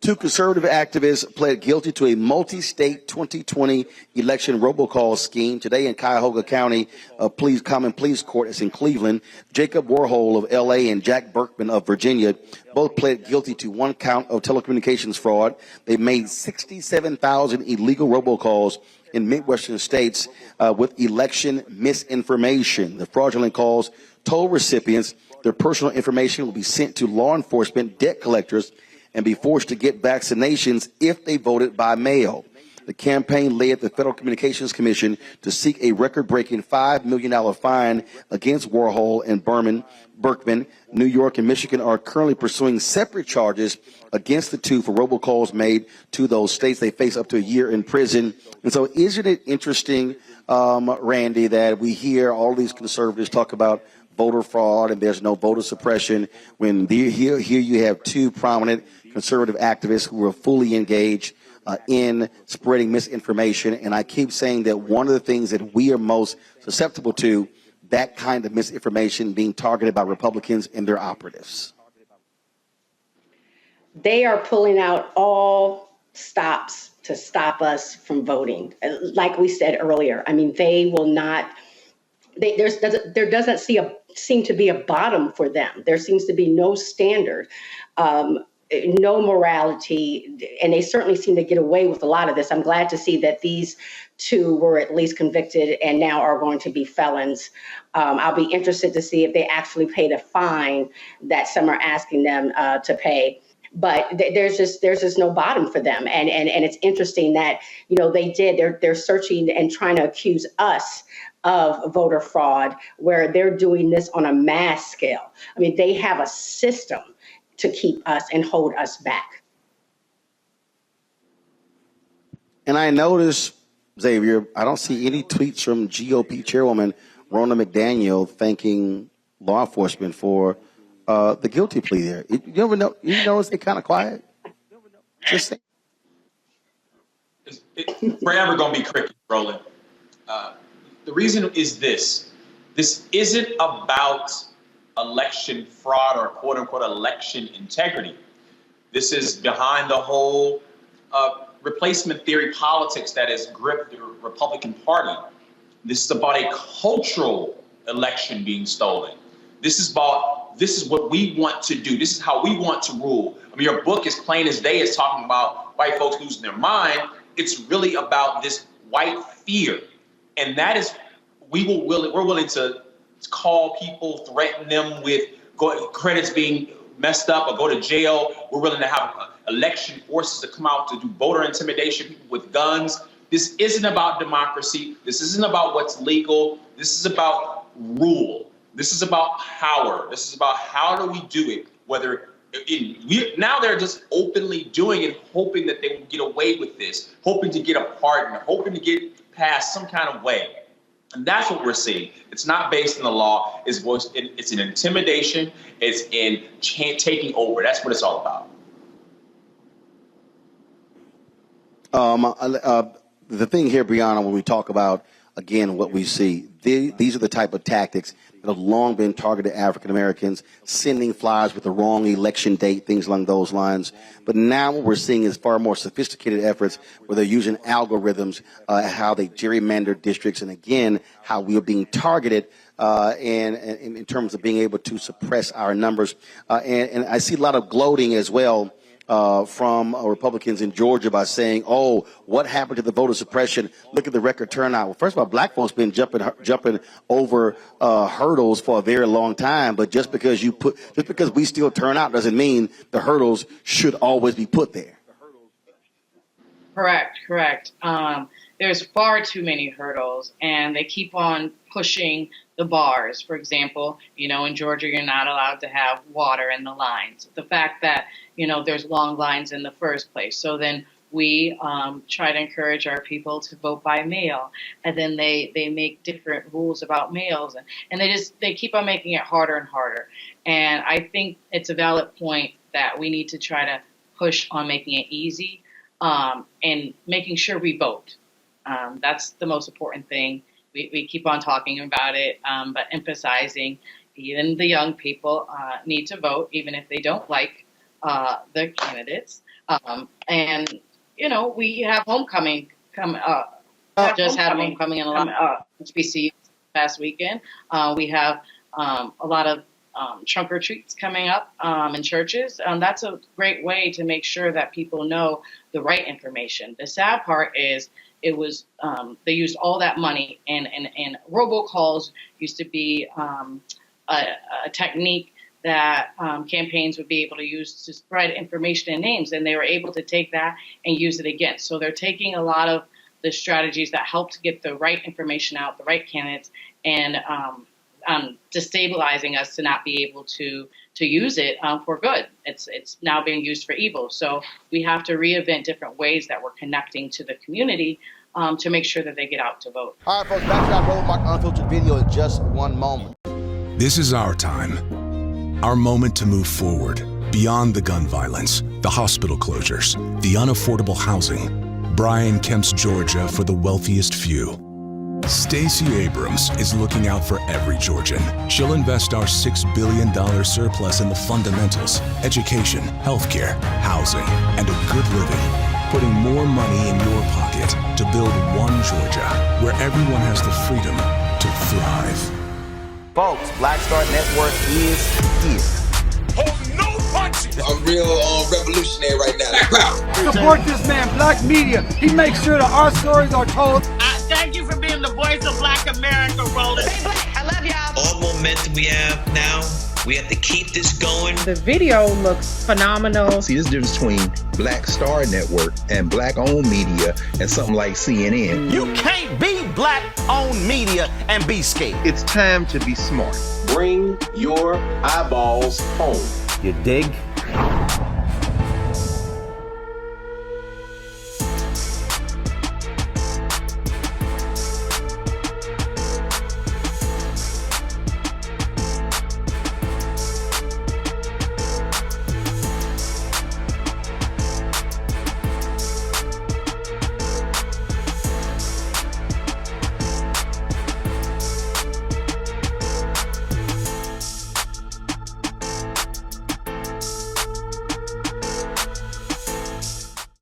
Two conservative activists pled guilty to a multi-state 2020 election robocall scheme. Today in Cuyahoga County, Common Pleas Court is in Cleveland. Jacob Warhol of L.A. and Jack Burkman of Virginia both pled guilty to one count of telecommunications fraud. They made 67,000 illegal robocalls in midwestern states with election misinformation. The fraudulent calls told recipients their personal information will be sent to law enforcement, debt collectors, and be forced to get vaccinations if they voted by mail. The campaign led the Federal Communications Commission to seek a record-breaking $5 million fine against Warhol and Burkman. New York and Michigan are currently pursuing separate charges against the two for robocalls made to those states. They face up to a year in prison. And so isn't it interesting, Randy, that we hear all these conservatives talk about voter fraud and there's no voter suppression when here you have two prominent conservative activists who are fully engaged in spreading misinformation. And I keep saying that one of the things that we are most susceptible to, that kind of misinformation being targeted by Republicans and their operatives. They are pulling out all stops to stop us from voting. Like we said earlier, I mean, they will not. There doesn't seem to be a bottom for them. There seems to be no standard, no morality, and they certainly seem to get away with a lot of this. I'm glad to see that these two were at least convicted and now are going to be felons. I'll be interested to see if they actually pay the fine that some are asking them to pay. But there's just no bottom for them, and it's interesting that they're searching and trying to accuse us of voter fraud where they're doing this on a mass scale. I mean, they have a system to keep us and hold us back. And I notice, Xavier, I don't see any tweets from GOP chairwoman Ronna McDaniel thanking law enforcement for the guilty plea there. You notice they're kind of quiet? Just saying. It's forever going to be cricket, Roland. The reason is this. This isn't about election fraud or quote-unquote election integrity. This is behind the whole replacement theory politics that has gripped the Republican Party. This is about a cultural election being stolen. This is what we want to do. This is how we want to rule. I mean, your book is plain as day. It's talking about white folks losing their mind. It's really about this white fear. And that is, we're willing to call people, threaten them with credits being messed up or go to jail. We're willing to have election forces to come out to do voter intimidation, people with guns. This isn't about democracy. This isn't about what's legal. This is about rule. This is about power. This is about how do we do it, now they're just openly doing it, hoping that they will get away with this, hoping to get a pardon, hoping to get past some kind of way. And that's what we're seeing. It's not based in the law. It's an intimidation. It's in taking over. That's what it's all about. The thing here, Brianna, when we talk about, again, what we see, these are the type of tactics that have long been targeted African Americans, sending flyers with the wrong election date, things along those lines. But now what we're seeing is far more sophisticated efforts where they're using algorithms, how they gerrymander districts, and again, how we are being targeted in terms of being able to suppress our numbers. And I see a lot of gloating as well from Republicans in Georgia by saying, oh, what happened to the voter suppression? Look at the record turnout. Well, first of all, black folks been jumping over hurdles for a very long time. But just because we still turn out doesn't mean the hurdles should always be put there. Correct. There's far too many hurdles, and they keep on pushing the bars. For example, in Georgia, you're not allowed to have water in the lines. The fact that, there's long lines in the first place. So then we try to encourage our people to vote by mail. And then they make different rules about mails. And they keep on making it harder and harder. And I think it's a valid point that we need to try to push on making it easy and making sure we vote. That's the most important thing. We keep on talking about it, but emphasizing even the young people need to vote, even if they don't like the candidates. And we have homecoming just had homecoming and a lot of HBCUs past weekend. We have a lot of trunk or treats coming up in churches. That's a great way to make sure that people know the right information. The sad part is they used all that money, and robocalls used to be a technique that campaigns would be able to use to spread information and names, and they were able to take that and use it again. So they're taking a lot of the strategies that help to get the right information out, the right candidates, and destabilizing us to not be able to use it for good. It's now being used for evil. So we have to reinvent different ways that we're connecting to the community to make sure that they get out to vote. All right, folks, back to our Roland Unfiltered video in just one moment. This is our time, our moment to move forward, beyond the gun violence, the hospital closures, the unaffordable housing. Brian Kemp's Georgia for the wealthiest few. Stacey Abrams is looking out for every Georgian. She'll invest our $6 billion surplus in the fundamentals, education, healthcare, housing, and a good living, putting more money in your pocket to build one Georgia where everyone has the freedom to thrive. Folks, Black Star Network is here. Oh, no punches! I'm real revolutionary right now. Support this man, Black Media. He makes sure that our stories are told. Thank you for being the voice of Black America, Roland. Stay black. I love y'all. All momentum we have now, we have to keep this going. The video looks phenomenal. See, there's a difference between Black Star Network and Black-owned media and something like CNN. You can't be Black-owned media and be scared. It's time to be smart. Bring your eyeballs home. You dig?